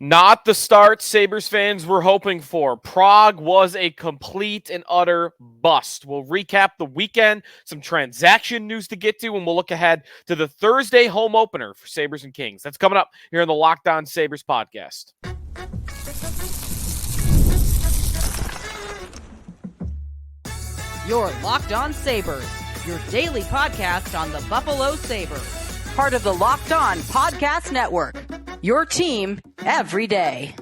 Not the start Sabres fans were hoping for. Prague was a complete and utter bust. We'll recap the weekend, some transaction news to get to, and we'll look ahead to the Thursday home opener for Sabres and Kings. That's coming up here on the Locked On Sabres podcast. You're Locked On Sabres, your daily podcast on the Buffalo Sabres. Part of the Locked On Podcast Network, your team every day.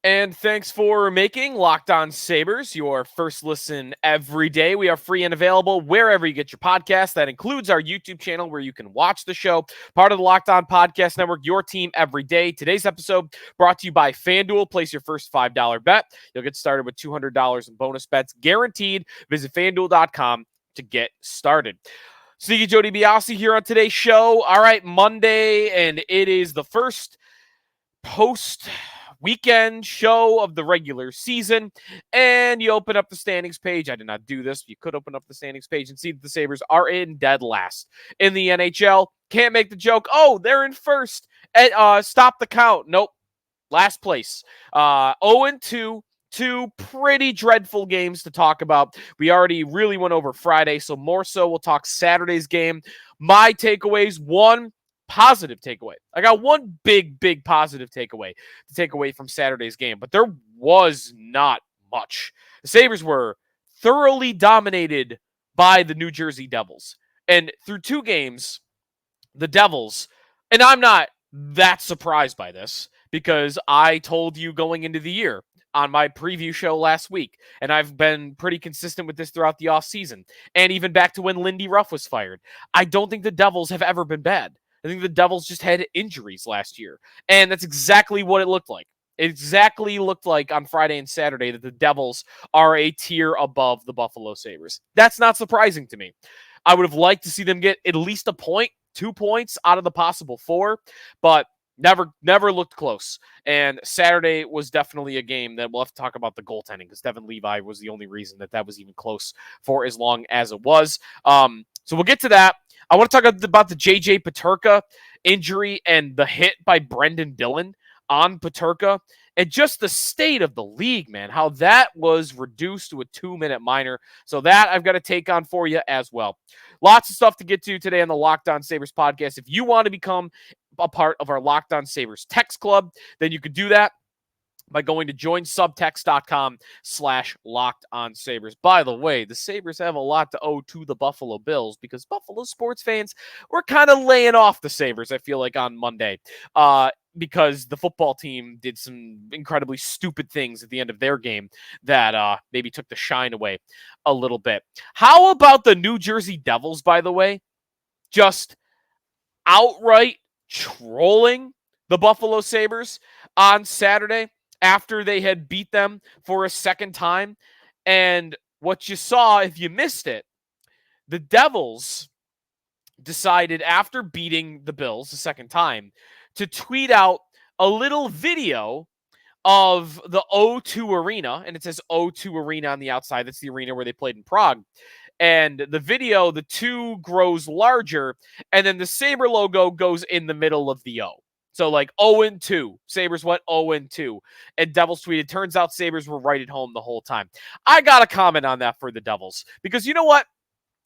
And thanks for making Locked On Sabres your first listen every day. We are free and available wherever you get your podcasts. That includes our YouTube channel where you can watch the show. Part of the Locked On Podcast Network, your team every day. Today's episode brought to you by FanDuel. Place your first $5 bet. You'll get started with $200 in bonus bets guaranteed. Visit FanDuel.com to get started. Sneaky Joe DiBiase here on today's show. All right, Monday, and it is the first post-weekend show of the regular season, and you open up the standings page. I did not do this. You could open up the standings page and see that the Sabres are in dead last in the NHL. Can't make the joke, oh, they're in first. Stop the count. Nope. Last place. 0-2. Two pretty dreadful games to talk about. We already really went over Friday, so more so we'll talk Saturday's game. My takeaways, one positive takeaway. I got one big positive takeaway to take away from Saturday's game, but there was not much. The Sabres were thoroughly dominated by the New Jersey Devils. And through two games, the Devils, and I'm not that surprised by this because I told you going into the year on my preview show last week, and I've been pretty consistent with this throughout the offseason, and even back to when Lindy Ruff was fired. I don't think the Devils have ever been bad. I think the Devils just had injuries last year, and that's exactly what it looked like. It exactly looked like on Friday and Saturday that the Devils are a tier above the Buffalo Sabres. That's not surprising to me. I would have liked to see them get at least a point, 2 points out of the possible 4, but Never looked close. And Saturday was definitely a game that we'll have to talk about the goaltending because Devon Levi was the only reason that was even close for as long as it was. So we'll get to that. I want to talk about the JJ Peterka injury and the hit by Brendan Dillon on Peterka and just the state of the league, man, how that was reduced to a 2-minute minor. So that I've got to take on for you as well. Lots of stuff to get to today on the Locked On Sabres podcast. If you want to become a part of our Locked On Sabres text club, then you could do that by going to joinsubtext.com/LockedOnSabres. By the way, the Sabres have a lot to owe to the Buffalo Bills because Buffalo sports fans were kind of laying off the Sabres, I feel like, on Monday. Because the football team did some incredibly stupid things at the end of their game that maybe took the shine away a little bit. How about the New Jersey Devils, by the way? Just outright trolling the Buffalo Sabres on Saturday after they had beat them for a second time. And what you saw, if you missed it, the Devils decided after beating the Bills the second time to tweet out a little video of the O2 Arena, and it says O2 Arena on the outside. That's the arena where they played in Prague. And the video, the 2 grows larger, and then the Sabre logo goes in the middle of the O. So like 0-2. Sabres went 0-2. And Devils tweeted, turns out Sabres were right at home the whole time. I got to comment on that for the Devils. Because you know what?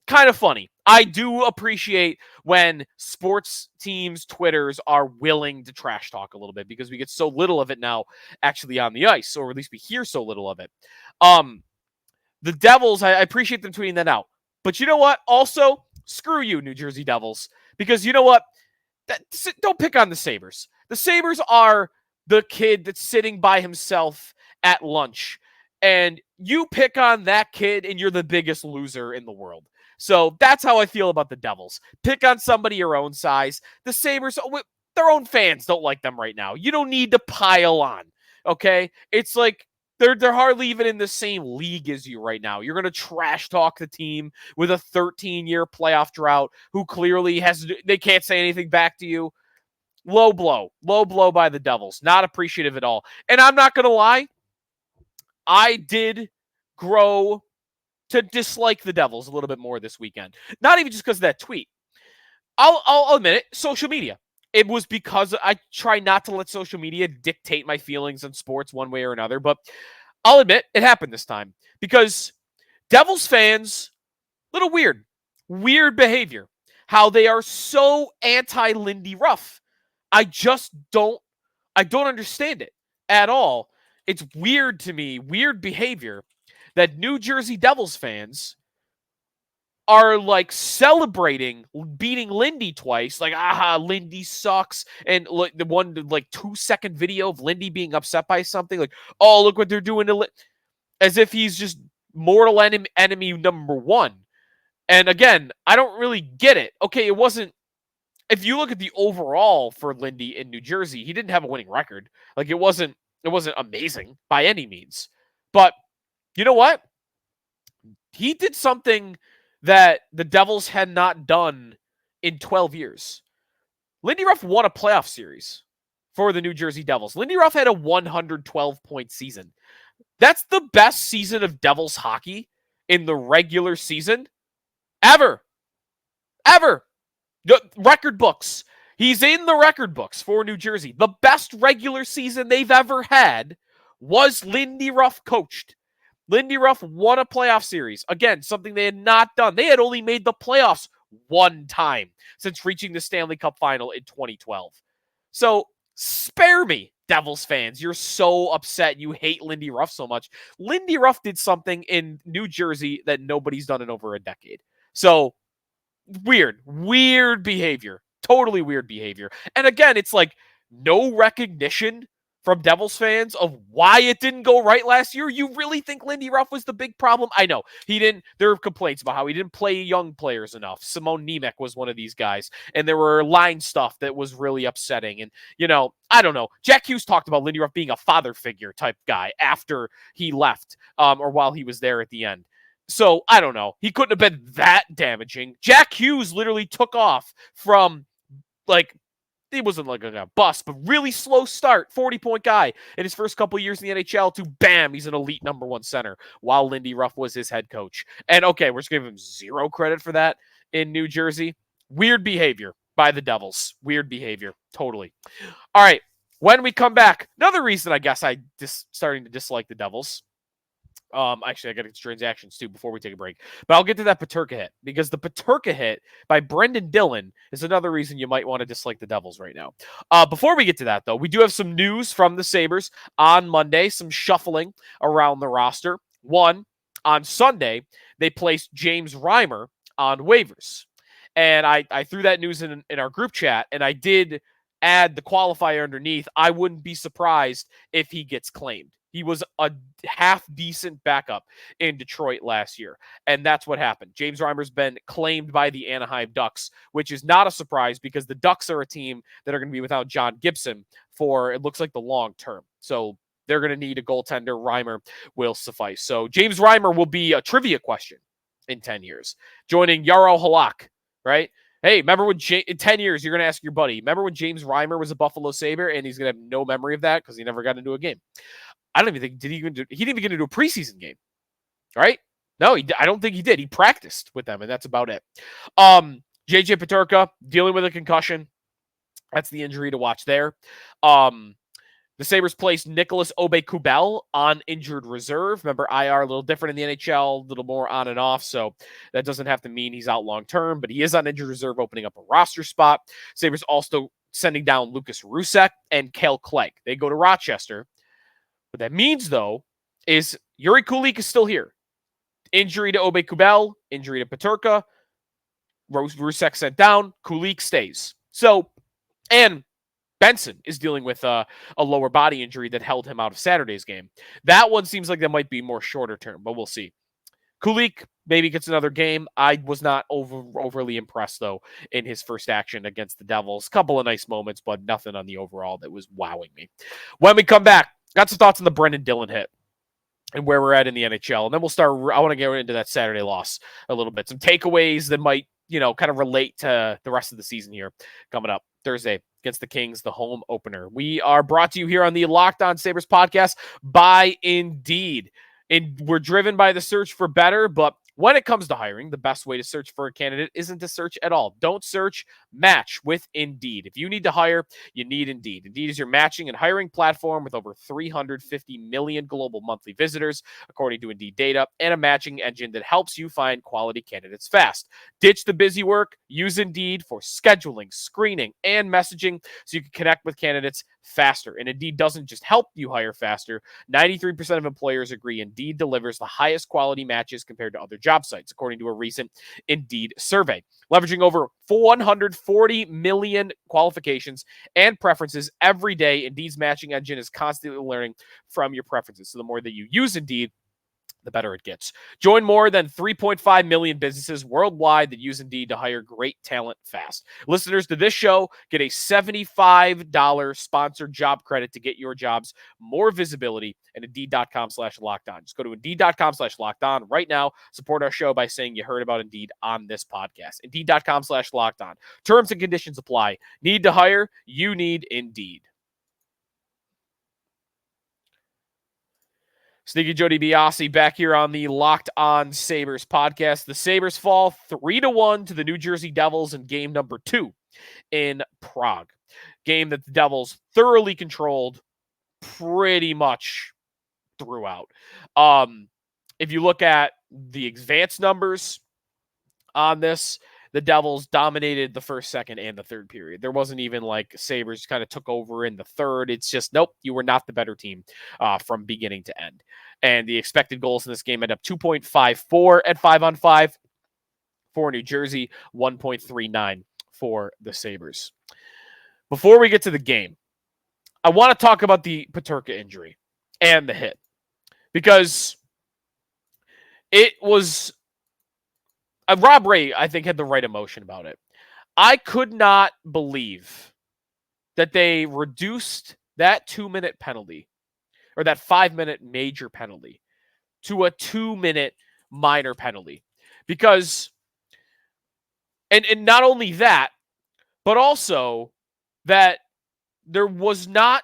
Kind of funny. I do appreciate when sports teams' Twitters are willing to trash talk a little bit because we get so little of it now actually on the ice, or at least we hear so little of it. The Devils, I appreciate them tweeting that out. But you know what? Also, screw you, New Jersey Devils. Because you know what? Don't pick on the Sabres. The Sabres are the kid that's sitting by himself at lunch. And you pick on that kid and you're the biggest loser in the world. So that's how I feel about the Devils. Pick on somebody your own size. The Sabres, their own fans don't like them right now. You don't need to pile on, okay? It's like they're hardly even in the same league as you right now. You're going to trash talk the team with a 13-year playoff drought who clearly they can't say anything back to you. Low blow by the Devils. Not appreciative at all. And I'm not going to lie, I did grow to dislike the Devils a little bit more this weekend. Not even just because of that tweet. I'll admit it. Social media. it was because I try not to let social media dictate my feelings on sports one way or another, but I'll admit it happened this time because Devils fans, little weird behavior. How they are so anti Lindy Ruff. I just I don't understand it at all. It's weird to me, weird behavior that New Jersey Devils fans are like celebrating beating Lindy twice. Like, Lindy sucks. And the one like 2-second video of Lindy being upset by something, like, oh, look what they're doing to as if he's just mortal enemy number one. And again, I don't really get it. Okay, it wasn't. If you look at the overall for Lindy in New Jersey, he didn't have a winning record. Like, it wasn't amazing by any means. But you know what? He did something that the Devils had not done in 12 years. Lindy Ruff won a playoff series for the New Jersey Devils. Lindy Ruff had a 112-point season. That's the best season of Devils hockey in the regular season ever. The record books. He's in the record books for New Jersey. The best regular season they've ever had was Lindy Ruff coached. Lindy Ruff won a playoff series. Again, something they had not done. They had only made the playoffs one time since reaching the Stanley Cup final in 2012. So spare me, Devils fans. You're so upset. You hate Lindy Ruff so much. Lindy Ruff did something in New Jersey that nobody's done in over a decade. So weird behavior. Totally weird behavior. And again, it's like no recognition from Devils fans of why it didn't go right last year. You really think Lindy Ruff was the big problem? I know he didn't. There are complaints about how he didn't play young players enough. Simone Nemec was one of these guys, and there were line stuff that was really upsetting. And I don't know. Jack Hughes talked about Lindy Ruff being a father figure type guy after he left, or while he was there at the end. So I don't know. He couldn't have been that damaging. Jack Hughes literally took off from he wasn't like a bust, but really slow start, 40-point guy in his first couple years in the NHL to bam, he's an elite number one center while Lindy Ruff was his head coach. And okay, we're just giving him zero credit for that in New Jersey. Weird behavior by the Devils. Weird behavior. Totally. All right. When we come back, another reason I guess starting to dislike the Devils. Actually, I got to transactions too before we take a break. But I'll get to that Peterka hit because the Peterka hit by Brendan Dillon is another reason you might want to dislike the Devils right now. Before we get to that, though, we do have some news from the Sabres on Monday, some shuffling around the roster. One, on Sunday, they placed James Reimer on waivers. And I threw that news in our group chat, and I did add the qualifier underneath. I wouldn't be surprised if he gets claimed. He was a half-decent backup in Detroit last year, and that's what happened. James Reimer's been claimed by the Anaheim Ducks, which is not a surprise because the Ducks are a team that are going to be without John Gibson for, it looks like, the long term. So they're going to need a goaltender. Reimer will suffice. So James Reimer will be a trivia question in 10 years, joining Jaro Halak, right? Hey, remember when in 10 years, you're going to ask your buddy, remember when James Reimer was a Buffalo Sabre? And he's going to have no memory of that because he never got into a game. I don't even think, he didn't even get into a preseason game, right? No, I don't think he did. He practiced with them, and that's about it. JJ Peterka dealing with a concussion. That's the injury to watch there. The Sabres placed Nicholas Aube-Kubel on injured reserve. Remember, IR a little different in the NHL, a little more on and off, so that doesn't have to mean he's out long-term, but he is on injured reserve, opening up a roster spot. Sabres also sending down Lucas Rusek and Kale Clegg. They go to Rochester. What that means, though, is Yuri Kulik is still here. Injury to Aube-Kubel, injury to Peterka, Rusek sent down, Kulik stays. So, and Benson is dealing with a lower body injury that held him out of Saturday's game. That one seems like that might be more shorter term, but we'll see. Kulik maybe gets another game. I was not overly impressed, though, in his first action against the Devils. Couple of nice moments, but nothing on the overall that was wowing me. When we come back, got some thoughts on the Brendan Dillon hit and where we're at in the NHL. And then we'll start. I want to get into that Saturday loss a little bit. Some takeaways that might, kind of relate to the rest of the season here coming up Thursday against the Kings, the home opener. We are brought to you here on the Locked On Sabres podcast by Indeed. And we're driven by the search for better, but When it comes to hiring, the best way to search for a candidate isn't to search at all. Don't search, match with Indeed. If you need to hire, you need Indeed. Indeed is your matching and hiring platform with over 350 million global monthly visitors, according to Indeed data, and a matching engine that helps you find quality candidates fast. Ditch the busy work. Use Indeed for scheduling, screening, and messaging so you can connect with candidates faster. And Indeed doesn't just help you hire faster. 93% of employers agree Indeed delivers the highest quality matches compared to other job sites, according to a recent Indeed survey. Leveraging over 140 million qualifications and preferences every day, Indeed's matching engine is constantly learning from your preferences. So the more that you use Indeed, the better it gets. Join more than 3.5 million businesses worldwide that use Indeed to hire great talent fast. Listeners to this show get a $75 sponsored job credit to get your jobs more visibility at Indeed.com/lockedon. Just go to Indeed.com/lockedon right now. Support our show by saying you heard about Indeed on this podcast. Indeed.com/lockedon. Terms and conditions apply. Need to hire? You need Indeed. Sneaky Joe DiBiase back here on the Locked On Sabres podcast. The Sabres fall 3-1 to the New Jersey Devils in game number 2 in Prague. Game that the Devils thoroughly controlled pretty much throughout. If you look at the advanced numbers on this, the Devils dominated the first, second, and the third period. There wasn't even like Sabres kind of took over in the third. It's just, nope, you were not the better team from beginning to end. And the expected goals in this game end up 2.54 at 5-on-5 for New Jersey, 1.39 for the Sabres. Before we get to the game, I want to talk about the Peterka injury and the hit, because it was Rob Ray, I think, had the right emotion about it. I could not believe that they reduced that 2-minute penalty, or that 5-minute major penalty, to a 2-minute minor penalty. Because, and not only that, but also that there was not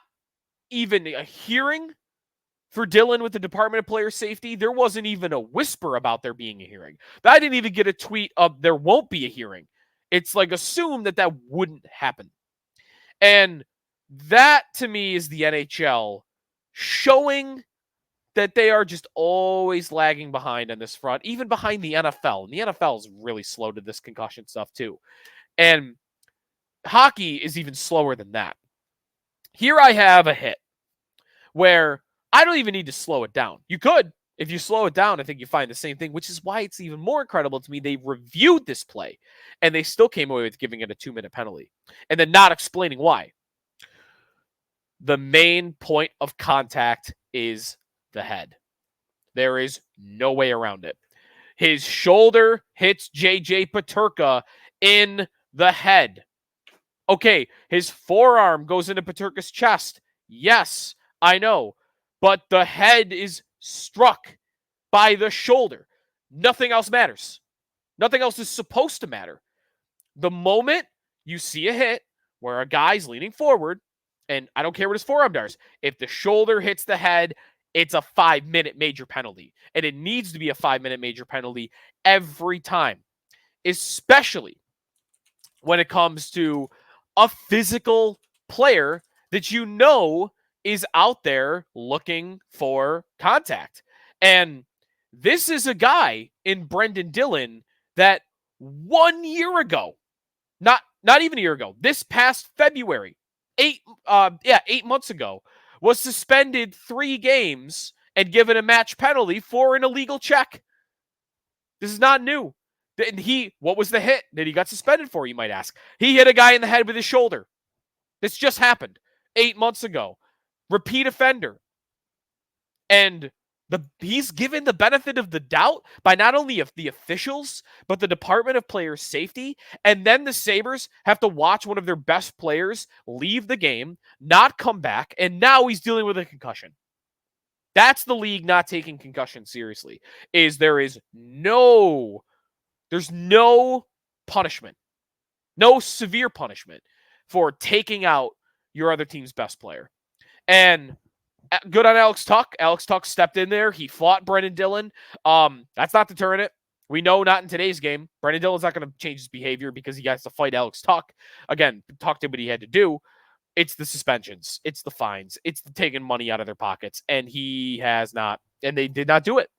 even a hearing for Dillon with the Department of Player Safety. There wasn't even a whisper about there being a hearing. I didn't even get a tweet of there won't be a hearing. It's like assumed that wouldn't happen. And that, to me, is the NHL showing that they are just always lagging behind on this front, even behind the NFL. And the NFL is really slow to this concussion stuff too. And hockey is even slower than that. Here I have a hit where I don't even need to slow it down. You could. If you slow it down, I think you find the same thing, which is why it's even more incredible to me. They reviewed this play, and they still came away with giving it a 2-minute penalty, and then not explaining why. The main point of contact is the head. There is no way around it. His shoulder hits JJ Peterka in the head. Okay, his forearm goes into Peterka's chest. Yes, I know. But the head is struck by the shoulder. Nothing else matters. Nothing else is supposed to matter. The moment you see a hit where a guy's leaning forward, and I don't care what his forearm does, if the shoulder hits the head, it's a 5-minute major penalty. And it needs to be a 5-minute major penalty every time, especially when it comes to a physical player that you know is out there looking for contact. And this is a guy in Brendan Dillon that 1 year ago, not even a year ago, this past February, 8 months ago, was suspended 3 games and given a match penalty for an illegal check. This is not new. What was the hit that he got suspended for, you might ask? He hit a guy in the head with his shoulder. This just happened 8 months ago. Repeat offender. And he's given the benefit of the doubt by not only the officials, but the Department of Player Safety. And then the Sabres have to watch one of their best players leave the game, not come back, and now he's dealing with a concussion. That's the league not taking concussion seriously. There's no punishment, no severe punishment for taking out your other team's best player. And good on Alex Tuch. Alex Tuch stepped in there. He fought Brendan Dillon. That's not deterring it. We know not in today's game. Brendan Dillon's not going to change his behavior because he has to fight Alex Tuck. Again, Tuck did what he had to do. It's the suspensions. It's the fines. It's the taking money out of their pockets. And he has not. And they did not do it.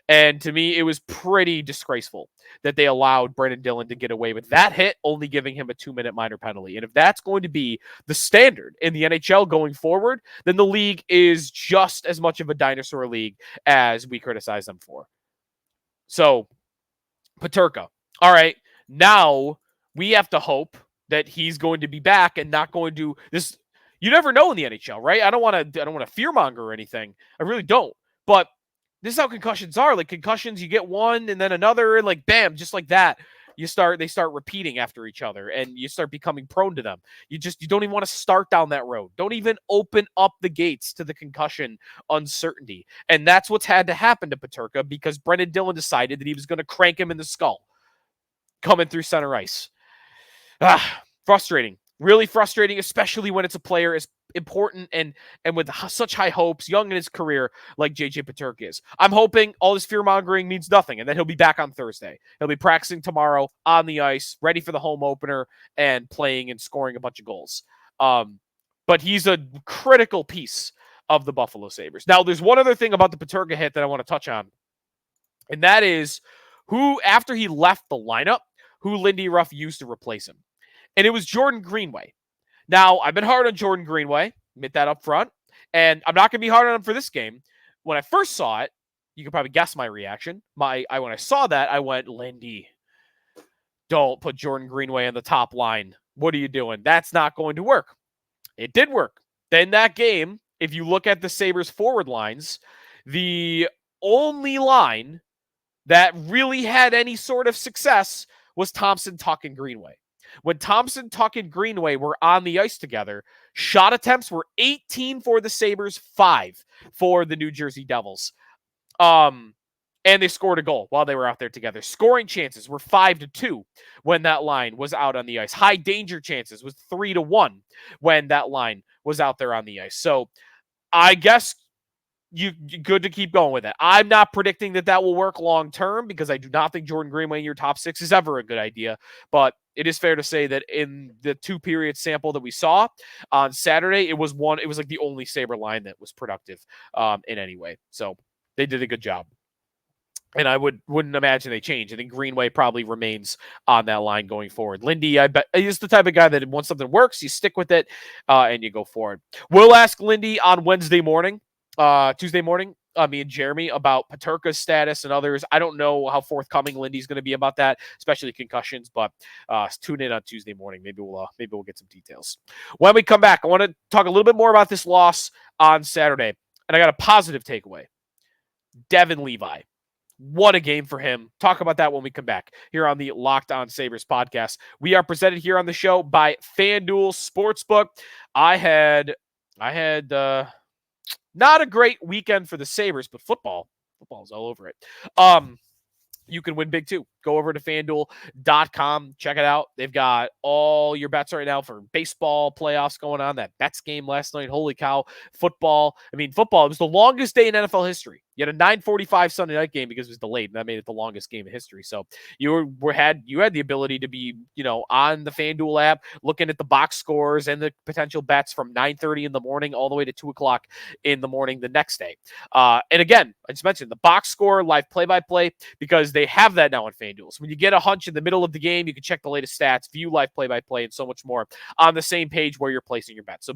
And to me, it was pretty disgraceful that they allowed Brendan Dillon to get away with that hit, only giving him a 2-minute minor penalty. And if that's going to be the standard in the NHL going forward, then the league is just as much of a dinosaur league as we criticize them for. So, Peterka. All right. Now we have to hope that he's going to be back and not going to this. You never know in the NHL, right? I don't want to fearmonger or anything. I really don't. But this is how concussions are. Like concussions, you get one and then another, and like bam, just like that. They start repeating after each other and you start becoming prone to them. You don't even want to start down that road. Don't even open up the gates to the concussion uncertainty. And that's what's had to happen to Peterka because Brendan Dillon decided that he was going to crank him in the skull coming through center ice. Frustrating. Really frustrating, especially when it's a player as important and with such high hopes, young in his career, like JJ Peterka is. I'm hoping all this fear-mongering means nothing, and then he'll be back on Thursday. He'll be practicing tomorrow on the ice, ready for the home opener, and playing and scoring a bunch of goals. But he's a critical piece of the Buffalo Sabres. Now, there's one other thing about the Peterka hit that I want to touch on, and that is who, after he left the lineup, who Lindy Ruff used to replace him. And it was Jordan Greenway. Now, I've been hard on Jordan Greenway, admit that up front, and I'm not going to be hard on him for this game. When I first saw it, you can probably guess my reaction. When I saw that, I went, Lindy, don't put Jordan Greenway on the top line. What are you doing? That's not going to work. It did work. Then that game, if you look at the Sabres forward lines, the only line that really had any sort of success was Thompson, Tuck, and Greenway. When Thompson, Tuck, and Greenway were on the ice together, shot attempts were 18 for the Sabres, 5 for the New Jersey Devils. And they scored a goal while they were out there together. Scoring chances were 5-2 when that line was out on the ice. High danger chances was 3-1 when that line was out there on the ice. So I guess you good to keep going with it. I'm not predicting that will work long term because I do not think Jordan Greenway in your top 6 is ever a good idea. But it is fair to say that in the 2-period sample that we saw on Saturday, it was like the only Sabre line that was productive in any way. So they did a good job. And I wouldn't imagine they change. I think Greenway probably remains on that line going forward. Lindy, I bet, is the type of guy that once something works, you stick with it and you go forward. We'll ask Lindy on Tuesday morning, me and Jeremy, about Peterka's status and others. I don't know how forthcoming Lindy's going to be about that, especially concussions, but tune in on Tuesday morning. Maybe we'll get some details. When we come back, I want to talk a little bit more about this loss on Saturday. And I got a positive takeaway. Devon Levi. What a game for him. Talk about that when we come back here on the Locked On Sabres podcast. We are presented here on the show by FanDuel Sportsbook. I had not a great weekend for the Sabres, but football is all over it. You can win big too. Go over to FanDuel.com. Check it out. They've got all your bets right now for baseball playoffs going on. That Bets game last night. Holy cow. Football. Football. It was the longest day in NFL history. You had a 9:45 Sunday night game because it was delayed, and that made it the longest game in history. So you had the ability to be, on the FanDuel app, looking at the box scores and the potential bets from 9:30 in the morning all the way to 2:00 in the morning the next day. And again, I just mentioned the box score, live play-by-play, because they have that now on FanDuel. So when you get a hunch in the middle of the game, you can check the latest stats, view live play-by-play, and so much more on the same page where you're placing your bet. So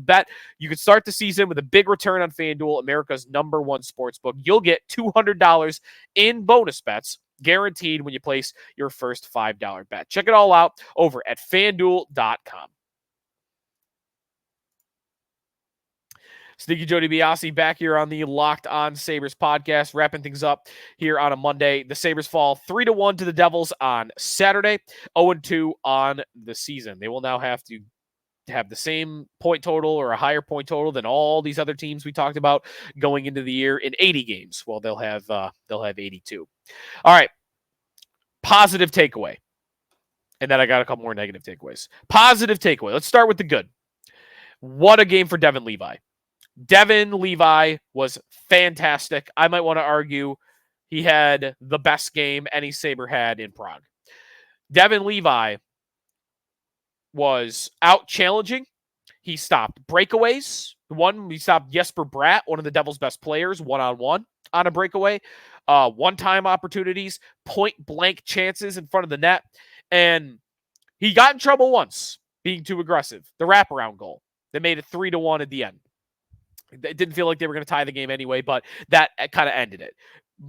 you can start the season with a big return on FanDuel, America's #1 sportsbook. You'll get $200 in bonus bets guaranteed when you place your first $5 bet. Check it all out over at FanDuel.com. Sneaky Joe DiBiase back here on the Locked On Sabres podcast, wrapping things up here on a Monday. The Sabres fall 3-1 to the Devils on Saturday, 0-2 on the season. They will now have to have the same point total or a higher point total than all these other teams we talked about going into the year in 80 games. Well, they'll have 82. All right. Positive takeaway. And then I got a couple more negative takeaways. Positive takeaway. Let's start with the good. What a game for Devon Levi. Devon Levi was fantastic. I might want to argue he had the best game any Sabre had in Prague. Devon Levi was out challenging. He stopped breakaways. He stopped Jesper Bratt, one of the Devils' best players, one-on-one on a breakaway. One-time opportunities, point-blank chances in front of the net. And he got in trouble once, being too aggressive. The wraparound goal that made it 3-1 at the end. It didn't feel like they were going to tie the game anyway, but that kind of ended it.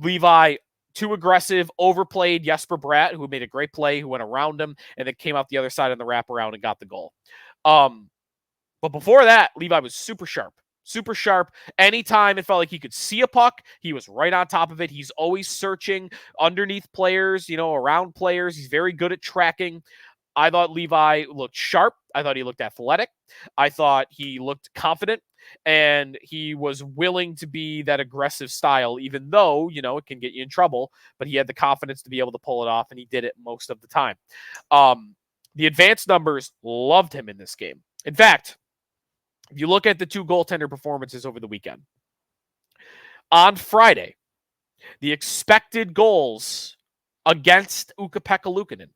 Levi, too aggressive, overplayed Jesper Bratt, who made a great play, who went around him, and then came out the other side on the wraparound and got the goal. But before that, Levi was super sharp. Super sharp. Anytime it felt like he could see a puck, he was right on top of it. He's always searching underneath players, around players. He's very good at tracking. I thought Levi looked sharp. I thought he looked athletic. I thought he looked confident. And he was willing to be that aggressive style, even though, it can get you in trouble. But he had the confidence to be able to pull it off, and he did it most of the time. The advanced numbers loved him in this game. In fact, if you look at the two goaltender performances over the weekend, on Friday, the expected goals against Ukko-Pekka Luukkonen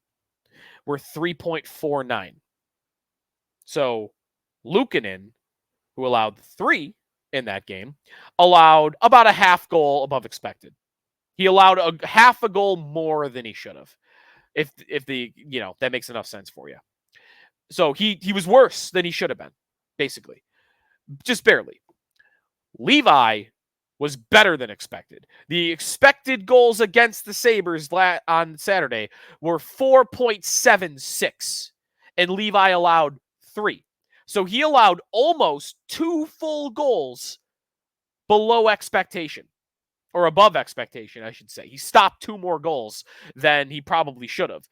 were 3.49. So Luukkonen, who allowed 3 in that game, allowed about a half goal above expected. He allowed a half a goal more than he should have. If that makes enough sense for you. So he was worse than he should have been, basically. Just barely. Levi was better than expected. The expected goals against the Sabres on Saturday were 4.76, and Levi allowed 3. So he allowed almost 2 full goals below expectation, or above expectation, I should say. He stopped 2 more goals than he probably should have.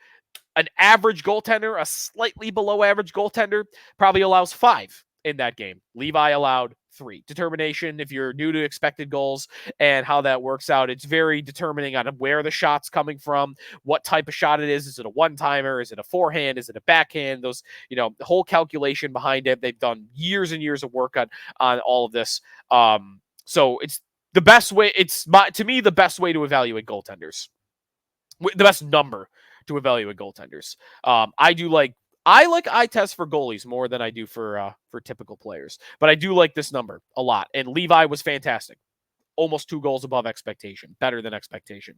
An average goaltender, a slightly below average goaltender, probably allows 5 in that game. Levi allowed 3. Determination, if you're new to expected goals and how that works out, it's very determining on where the shot's coming from, what type of shot it is. Is it a one-timer? Is it a forehand? Is it a backhand? Those, the whole calculation behind it. They've done years and years of work on all of this. So it's the best way. To me, the best way to evaluate goaltenders. The best number to evaluate goaltenders. I like eye tests for goalies more than I do for typical players, but I do like this number a lot. And Levi was fantastic. Almost 2 goals above expectation, better than expectation.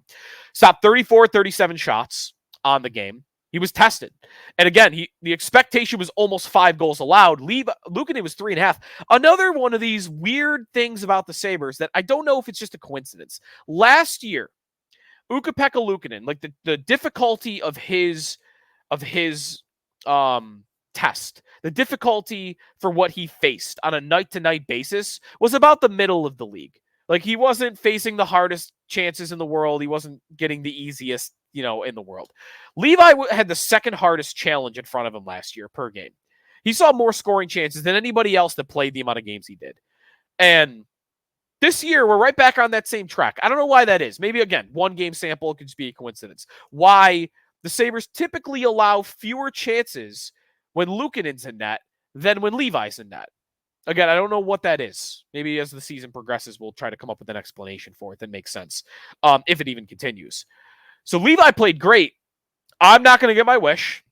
Stopped 37 shots on the game. He was tested. And again, the expectation was almost 5 goals allowed. Luukkonen was 3.5. Another one of these weird things about the Sabres that I don't know if it's just a coincidence. Last year, Ukko-Pekka Luukkonen, like the difficulty of his test, the difficulty for what he faced on a night-to-night basis was about the middle of the league. Like, he wasn't facing the hardest chances in the world. He wasn't getting the easiest, in the world. Levi had the second hardest challenge in front of him last year per game. He saw more scoring chances than anybody else that played the amount of games he did. And this year, we're right back on that same track. I don't know why that is. Maybe, again, 1 game sample could just be a coincidence. Why the Sabres typically allow fewer chances when Luukkonen's in net than when Levi's in net. Again, I don't know what that is. Maybe as the season progresses, we'll try to come up with an explanation for it that makes sense, if it even continues. So Levi played great. I'm not going to get my wish.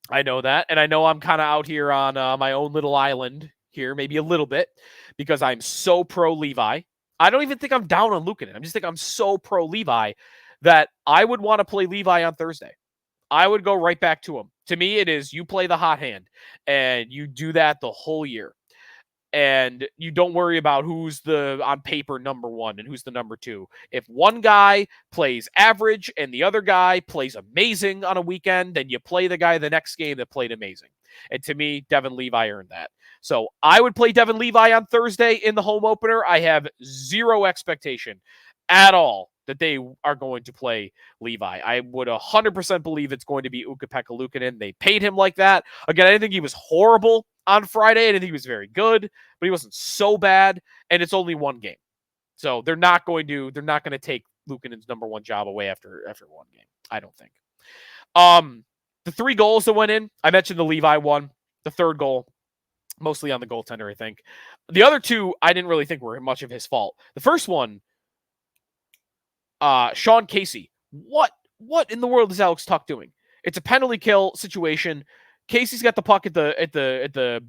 I know that, and I know I'm kind of out here on my own little island here, maybe a little bit, because I'm so pro Levi. I don't even think I'm down on Luukkonen. I just think I'm so pro Levi that I would want to play Levi on Thursday. I would go right back to him. To me, it is you play the hot hand, and you do that the whole year. And you don't worry about who's the, on paper, number 1 and who's the number 2. If one guy plays average and the other guy plays amazing on a weekend, then you play the guy the next game that played amazing. And to me, Devon Levi earned that. So I would play Devon Levi on Thursday in the home opener. I have zero expectation at all that they are going to play Levi. I would 100% believe it's going to be Ukko-Pekka Luukkonen. They paid him like that. Again, I didn't think he was horrible on Friday. I didn't think he was very good, but he wasn't so bad, and it's only 1 game. So they're not going to take Luukkonen's number 1 job away after 1 game. I don't think. The 3 goals that went in, I mentioned the Levi one, the third goal, mostly on the goaltender, I think. The other 2, I didn't really think were much of his fault. The first one, Sean Casey. What in the world is Alex Tuch doing? It's a penalty kill situation. Casey's got the puck at the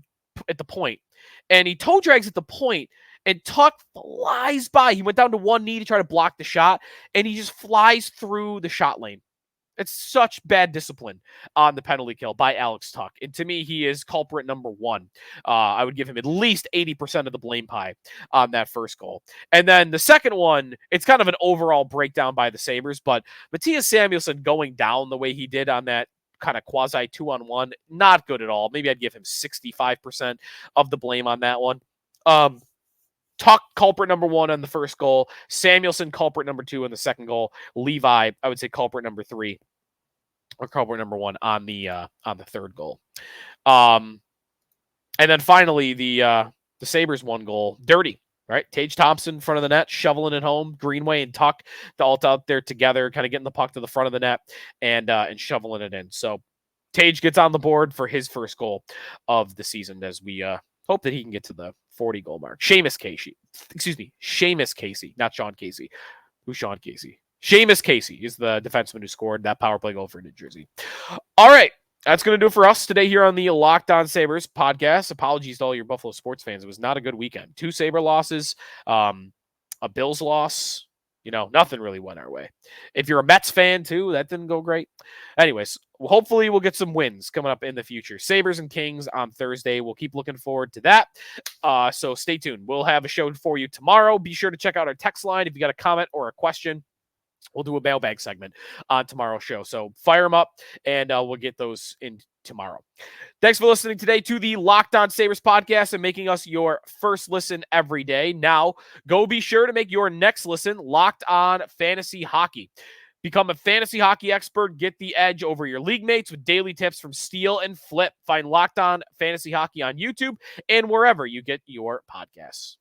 point, and he toe drags at the point, and Tuch flies by. He went down to one knee to try to block the shot, and he just flies through the shot lane. It's such bad discipline on the penalty kill by Alex Tuch. And to me, he is culprit number one. I would give him at least 80% of the blame pie on that first goal. And then the second one, it's kind of an overall breakdown by the Sabres, but Matthias Samuelsson going down the way he did on that kind of quasi 2-on-1, not good at all. Maybe I'd give him 65% of the blame on that one. Tuch, culprit number one on the first goal. Samuelsson, culprit number two on the second goal. Levi, I would say culprit number three, or culprit number one on the third goal. And then finally, the Sabres one goal, dirty, right? Tage Thompson in front of the net, shoveling it home. Greenway and Tuch, all out there together, kind of getting the puck to the front of the net and shoveling it in. So Tage gets on the board for his first goal of the season as we hope that he can get to the 40-goal mark. Seamus Casey, not Sean Casey. Who's Sean Casey? Seamus Casey is the defenseman who scored that power play goal for New Jersey. All right, that's going to do it for us today here on the Locked On Sabres podcast. Apologies to all your Buffalo sports fans. It was not a good weekend. 2 Sabre losses, a Bills loss. Nothing really went our way. If you're a Mets fan, too, that didn't go great. Anyways, hopefully we'll get some wins coming up in the future. Sabres and Kings on Thursday. We'll keep looking forward to that. So stay tuned. We'll have a show for you tomorrow. Be sure to check out our text line if you got a comment or a question. We'll do a mailbag segment on tomorrow's show. So fire them up, and we'll get those in tomorrow. Thanks for listening today to the Locked On Sabres podcast and making us your first listen every day. Now, go be sure to make your next listen Locked On Fantasy Hockey. Become a fantasy hockey expert. Get the edge over your league mates with daily tips from Steal and Flip. Find Locked On Fantasy Hockey on YouTube and wherever you get your podcasts.